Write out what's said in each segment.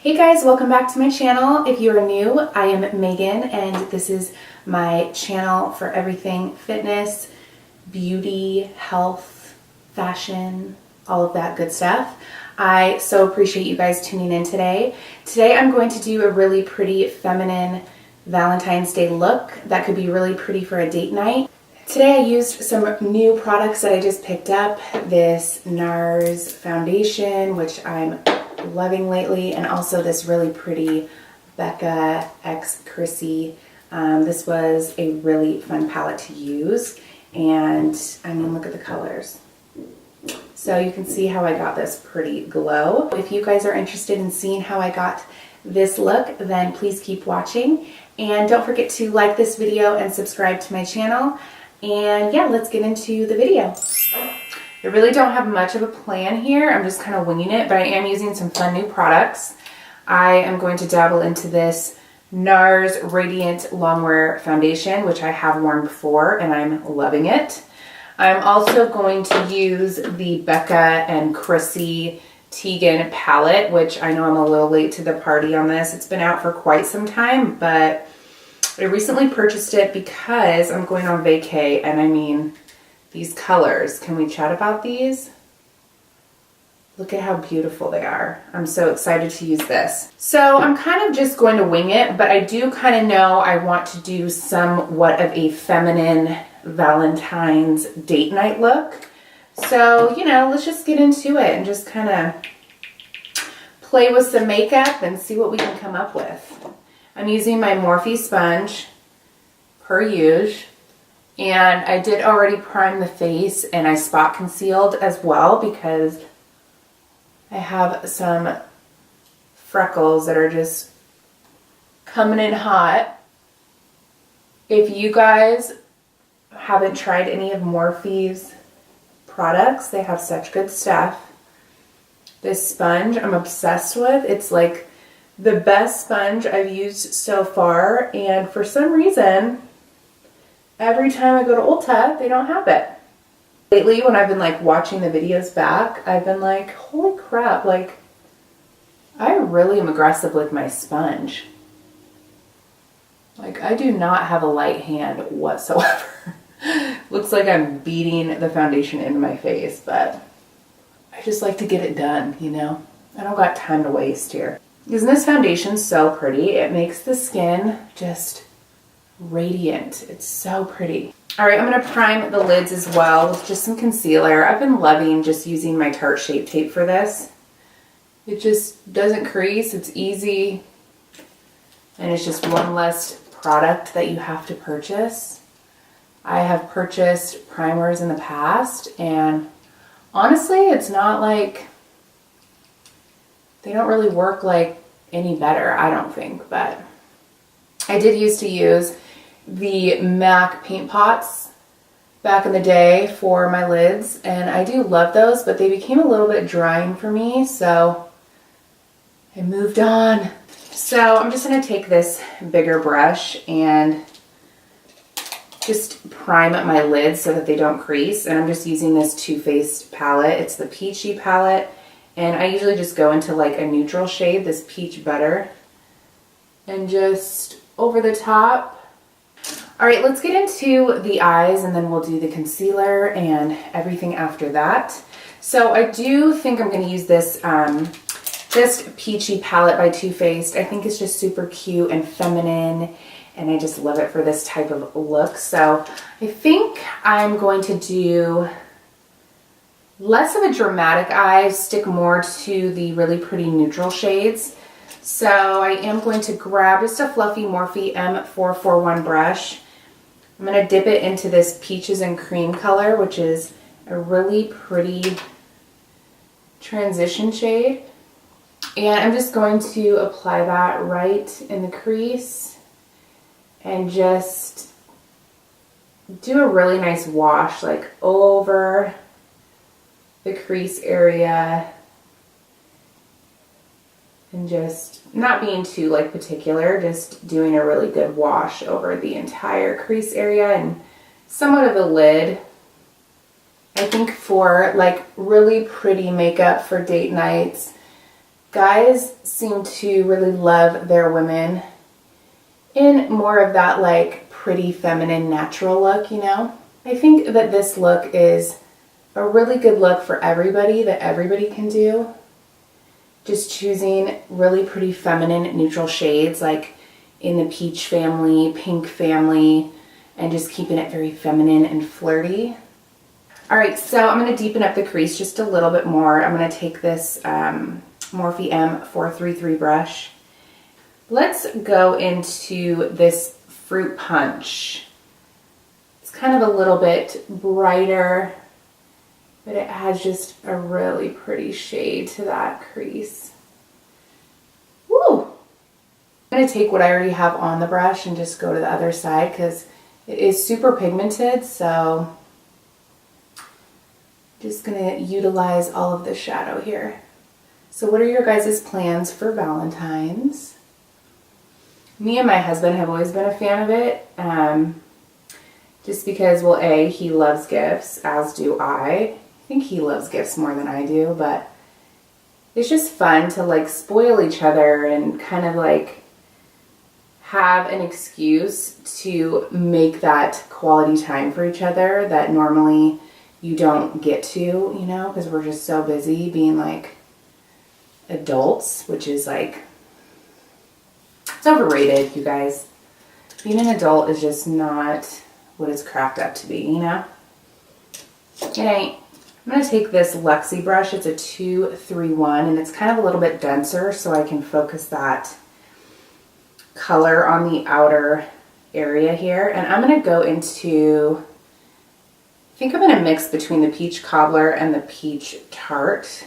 Hey guys, welcome back to my channel. If you are new, I am Megan and this is my channel for everything fitness, beauty, health, fashion, all of that good stuff. I so appreciate you guys tuning in today. Today I'm going to do a really pretty feminine Valentine's Day look that could be really pretty for a date night. Today I used some new products that I just picked up. This Nars foundation, which I'm loving lately, and also this really pretty Becca x Chrissy. This was a really fun palette to use, and I mean, look at the colors. So you can see how I got this pretty glow. If you guys are interested in seeing how I got this look, then please keep watching, and don't forget to like this video and subscribe to my channel. And yeah, let's get into the video. I really don't have much of a plan here. I'm just kind of winging it, but I am using some fun new products. I am going to dabble into this Nars Radiant Longwear Foundation, which I have worn before and I'm loving it. I'm also going to use the Becca and Chrissy Tegan palette, which I know I'm a little late to the party on this. It's been out for quite some time, but I recently purchased it because I'm going on vacay, and I mean, these colors, can we chat about these? Look at how beautiful they are. I'm so excited to use this. So I'm kind of just going to wing it, but I do kind of know I want to do somewhat of a feminine Valentine's date night look. So, you know, let's just get into it and just kind of play with some makeup and see what we can come up with. I'm using my Morphe sponge, per usual. And I did already prime the face, and I spot concealed as well because I have some freckles that are just coming in hot. If you guys haven't tried any of Morphe's products, they have such good stuff. This sponge I'm obsessed with. It's like the best sponge I've used so far, and for some reason, every time I go to Ulta, they don't have it. Lately, when I've been like watching the videos back, I've been like, holy crap, like I really am aggressive with my sponge. Like I do not have a light hand whatsoever. Looks like I'm beating the foundation into my face, but I just like to get it done, you know? I don't got time to waste here. Isn't this foundation so pretty? It makes the skin just radiant. It's so pretty. All right, I'm going to prime the lids as well with just some concealer. I've been loving just using my Tarte Shape Tape for this. It just doesn't crease. It's easy. And it's just one less product that you have to purchase. I have purchased primers in the past, and honestly, it's not like they don't really work like any better, I don't think, but I did used to use the MAC paint pots back in the day for my lids, and I do love those, but they became a little bit drying for me, so I moved on. So I'm just going to take this bigger brush and just prime my lids so that they don't crease, and I'm just using this Too Faced palette. It's the Peachy palette, and I usually just go into like a neutral shade, this Peach Butter, and just over the top. All right, let's get into the eyes, and then we'll do the concealer and everything after that. So I do think I'm going to use this just Peachy palette by Too Faced. I think it's just super cute and feminine, and I just love it for this type of look. So I think I'm going to do less of a dramatic eye, stick more to the really pretty neutral shades. So I am going to grab just a fluffy Morphe M441 brush. I'm going to dip it into this Peaches and Cream color, which is a really pretty transition shade. And I'm just going to apply that right in the crease and just do a really nice wash like over the crease area, and just not being too like particular, just doing a really good wash over the entire crease area and somewhat of the lid. I think for like really pretty makeup for date nights, Guys seem to really love their women in more of that like pretty feminine natural look, you know? I think that this look is a really good look for everybody, that everybody can do. Just choosing really pretty feminine neutral shades like in the peach family, pink family, and just keeping it very feminine and flirty. All right, so I'm going to deepen up the crease just a little bit more. I'm going to take this Morphe M433 brush. Let's go into this Fruit Punch. It's kind of a little bit brighter, but it has just a really pretty shade to that crease. Woo! I'm going to take what I already have on the brush and just go to the other side because it is super pigmented, so just going to utilize all of the shadow here. So what are your guys' plans for Valentine's? Me and my husband have always been a fan of it, just because, well, A, he loves gifts, as do I. I think he loves gifts more than I do, but it's just fun to like spoil each other and kind of like have an excuse to make that quality time for each other that normally you don't get to, you know, because we're just so busy being like adults, which is like, it's overrated, you guys. Being an adult is just not what it's cracked up to be, you know? It ain't. I'm going to take this Luxie brush. It's a 231 and it's kind of a little bit denser so I can focus that color on the outer area here. And I'm going to go into, I think I'm going to mix between the Peach Cobbler and the Peach Tarte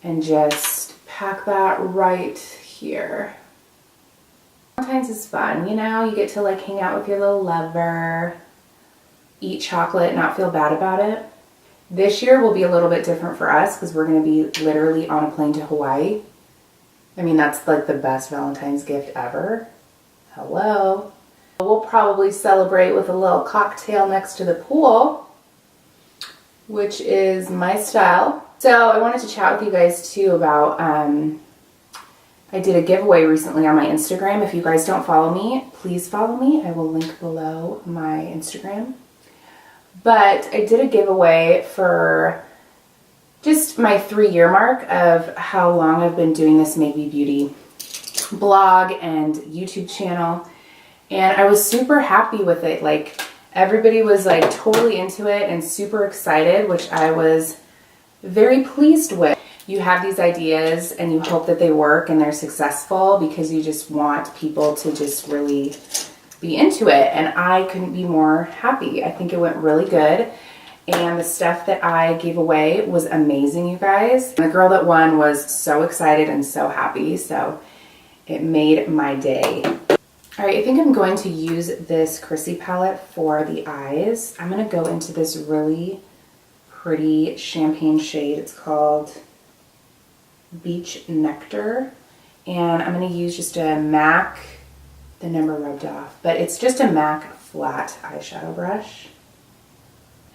and just pack that right here. Valentine's is fun, you know? You get to like hang out with your little lover, eat chocolate, not feel bad about it. This year will be a little bit different for us because we're going to be literally on a plane to Hawaii. I mean, that's like the best Valentine's gift ever. Hello. We'll probably celebrate with a little cocktail next to the pool, which is my style. So I wanted to chat with you guys too about, I did a giveaway recently on my Instagram. If you guys don't follow me, please follow me. I will link below my Instagram. But I did a giveaway for just my 3-year mark of how long I've been doing this Make Me Beauty blog and YouTube channel. And I was super happy with it. Like everybody was like totally into it and super excited, which I was very pleased with. You have these ideas and you hope that they work and they're successful because you just want people to just really be into it, and I couldn't be more happy. I think it went really good, and the stuff that I gave away was amazing, you guys. The girl that won was so excited and so happy, so it made my day. All right, I think I'm going to use this Chrissy palette for the eyes. I'm going to go into this really pretty champagne shade. It's called Beach Nectar, and I'm going to use just a MAC, the number rubbed off, but it's just a MAC flat eyeshadow brush,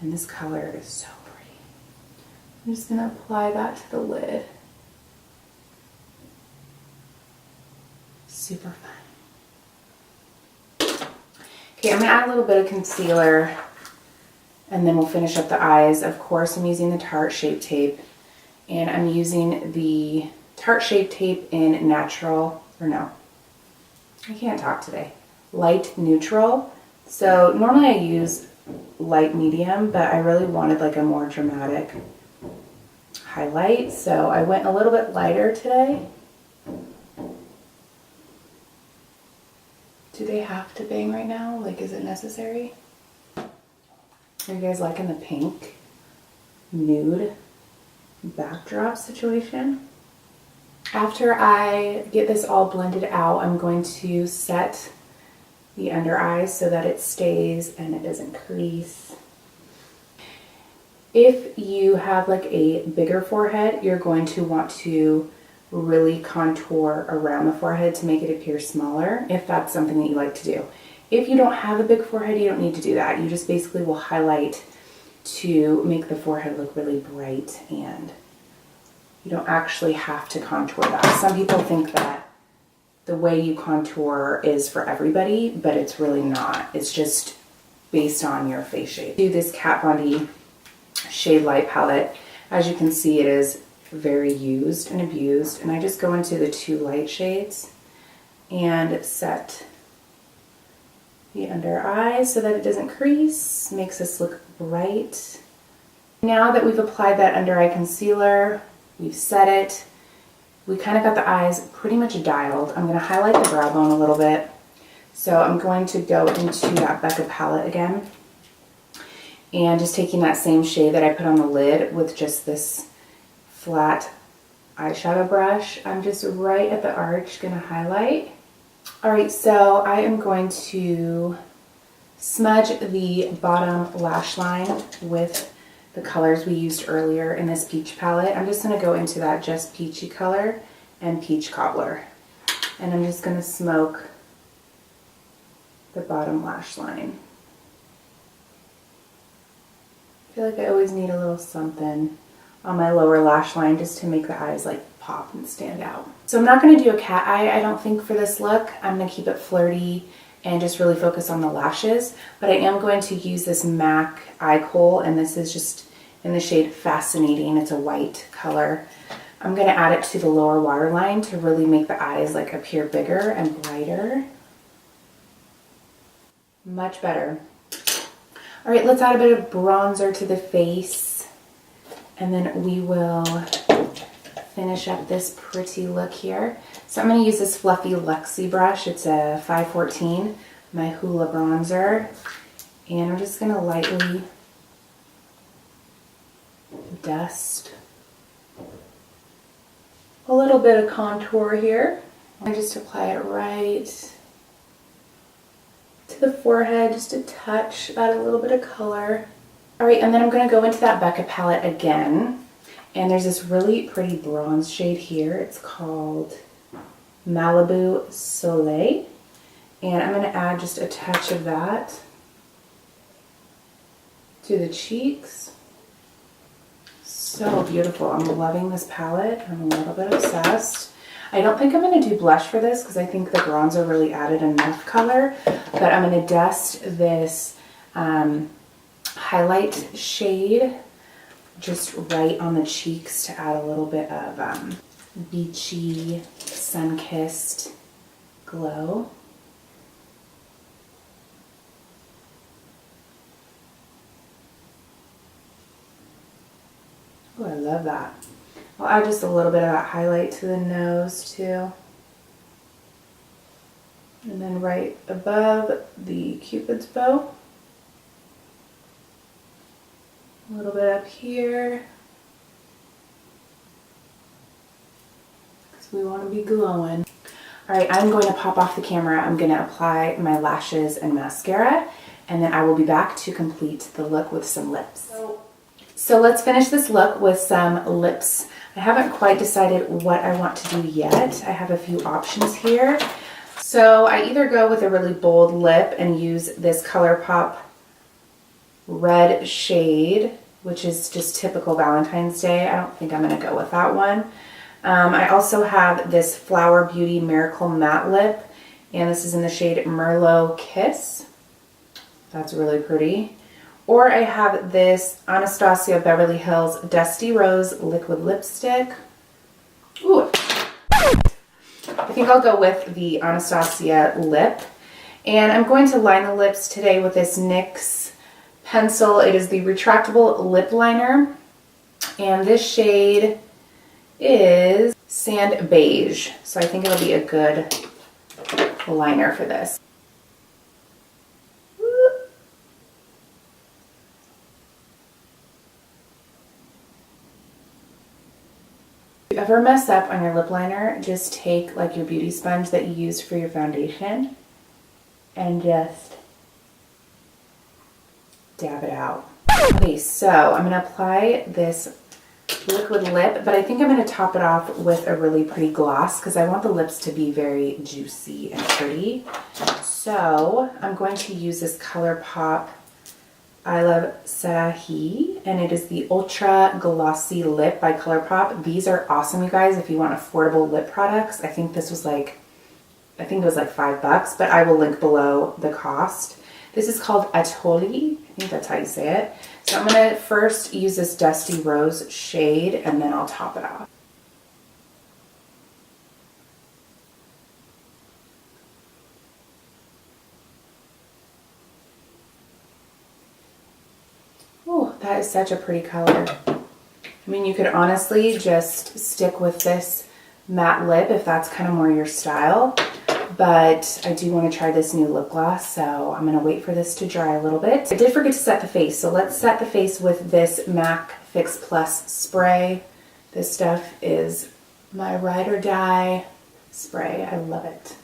and this color is so pretty. I'm just going to apply that to the lid. Super fun. Okay, I'm going to add a little bit of concealer and then we'll finish up the eyes. Of course, I'm using the Tarte Shape Tape, and I'm using the Tarte Shape Tape in natural, or no, I can't talk today, light neutral. So normally I use light medium, but I really wanted like a more dramatic highlight, so I went a little bit lighter today. Do they have to bang right now? Like, is it necessary? Are you guys liking the pink nude backdrop situation? After I get this all blended out, I'm going to set the under eyes so that it stays and it doesn't crease. If you have like a bigger forehead, you're going to want to really contour around the forehead to make it appear smaller, if that's something that you like to do. If you don't have a big forehead, you don't need to do that. You just basically will highlight to make the forehead look really bright and You don't actually have to contour that. Some people think that the way you contour is for everybody, but it's really not. It's just based on your face shape. Do this Kat Von D Shade Light palette. As you can see, it is very used and abused, and I just go into the 2 light shades and set the under eye so that it doesn't crease, makes us look bright. Now that we've applied that under eye concealer, we've set it, we kind of got the eyes pretty much dialed. I'm going to highlight the brow bone a little bit. So I'm going to go into that Becca palette again, and just taking that same shade that I put on the lid with just this flat eyeshadow brush, I'm just right at the arch going to highlight. Alright, so I am going to smudge the bottom lash line with the colors we used earlier in this peach palette. I'm just going to go into that Just Peachy color and Peach Cobbler. And I'm just going to smoke the bottom lash line. I feel like I always need a little something on my lower lash line just to make the eyes like pop and stand out. So I'm not going to do a cat eye, I don't think, for this look. I'm going to keep it flirty and just really focus on the lashes. But I am going to use this MAC Eye Kohl, and this is just in the shade Fascinating. It's a white color. I'm going to add it to the lower waterline to really make the eyes like appear bigger and brighter. Much better. All right, let's add a bit of bronzer to the face, and then we will finish up this pretty look here. So I'm going to use this fluffy Luxie brush. It's a 514, my Hoola bronzer, and I'm just going to lightly dust a little bit of contour here. I just apply it right to the forehead, just a touch, add a little bit of color. All right, and then I'm going to go into that Becca palette again, and there's this really pretty bronze shade here. It's called Malibu Soleil, and I'm going to add just a touch of that to the cheeks. So beautiful. I'm loving this palette. I'm a little bit obsessed. I don't think I'm going to do blush for this because I think the bronzer really added enough color, but I'm going to dust this highlight shade just right on the cheeks to add a little bit of beachy, sun-kissed glow. Oh, I love that. I'll add just a little bit of that highlight to the nose too. And then right above the Cupid's bow. A little bit up here. Because we want to be glowing. Alright, I'm going to pop off the camera. I'm going to apply my lashes and mascara. And then I will be back to complete the look with some lips. So let's finish this look with some lips. I haven't quite decided what I want to do yet. I have a few options here. So I either go with a really bold lip and use this ColourPop red shade, which is just typical Valentine's Day. I don't think I'm going to go with that one. I also have this Flower Beauty Miracle Matte Lip, and this is in the shade Merlot Kiss. That's really pretty. Or I have this Anastasia Beverly Hills Dusty Rose Liquid Lipstick. Ooh. I think I'll go with the Anastasia lip. And I'm going to line the lips today with this NYX pencil. It is the retractable lip liner. And this shade is Sand Beige. So I think it'll be a good liner for this. If you ever mess up on your lip liner, just take like your beauty sponge that you use for your foundation and just dab it out. Okay, so I'm going to apply this liquid lip, but I think I'm going to top it off with a really pretty gloss because I want the lips to be very juicy and pretty. So I'm going to use this ColourPop Iluvsarahii, and it is the Ultra Glossy Lip by ColourPop. These are awesome, you guys, if you want affordable lip products. I think this was like, I think it was like $5, but I will link below the cost. This is called Atole. I think that's how you say it. So I'm going to first use this Dusty Rose shade, and then I'll top it off. Oh, that is such a pretty color. I mean, you could honestly just stick with this matte lip if that's kind of more your style. But I do want to try this new lip gloss, so I'm going to wait for this to dry a little bit. I did forget to set the face, so let's set the face with this MAC Fix Plus spray. This stuff is my ride or die spray. I love it.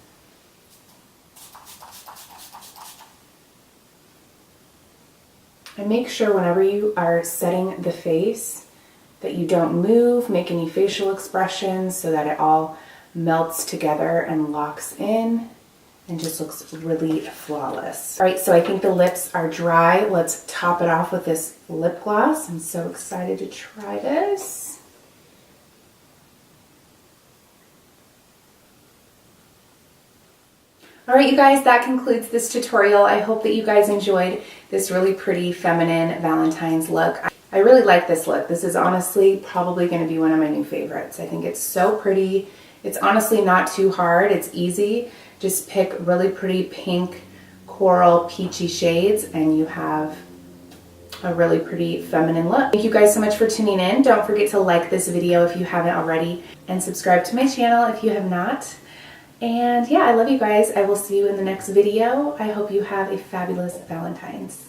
And make sure whenever you are setting the face that you don't move, make any facial expressions, so that it all melts together and locks in and just looks really flawless. All right, so I think the lips are dry. Let's top it off with this lip gloss. I'm so excited to try this. All right, you guys, that concludes this tutorial. I hope that you guys enjoyed this really pretty feminine Valentine's look. I really like this look. This is honestly probably going to be one of my new favorites. I think it's so pretty. It's honestly not too hard. It's easy. Just pick really pretty pink, coral, peachy shades, and you have a really pretty feminine look. Thank you guys so much for tuning in. Don't forget to like this video if you haven't already, and subscribe to my channel if you have not. And yeah, I love you guys. I will see you in the next video. I hope you have a fabulous Valentine's.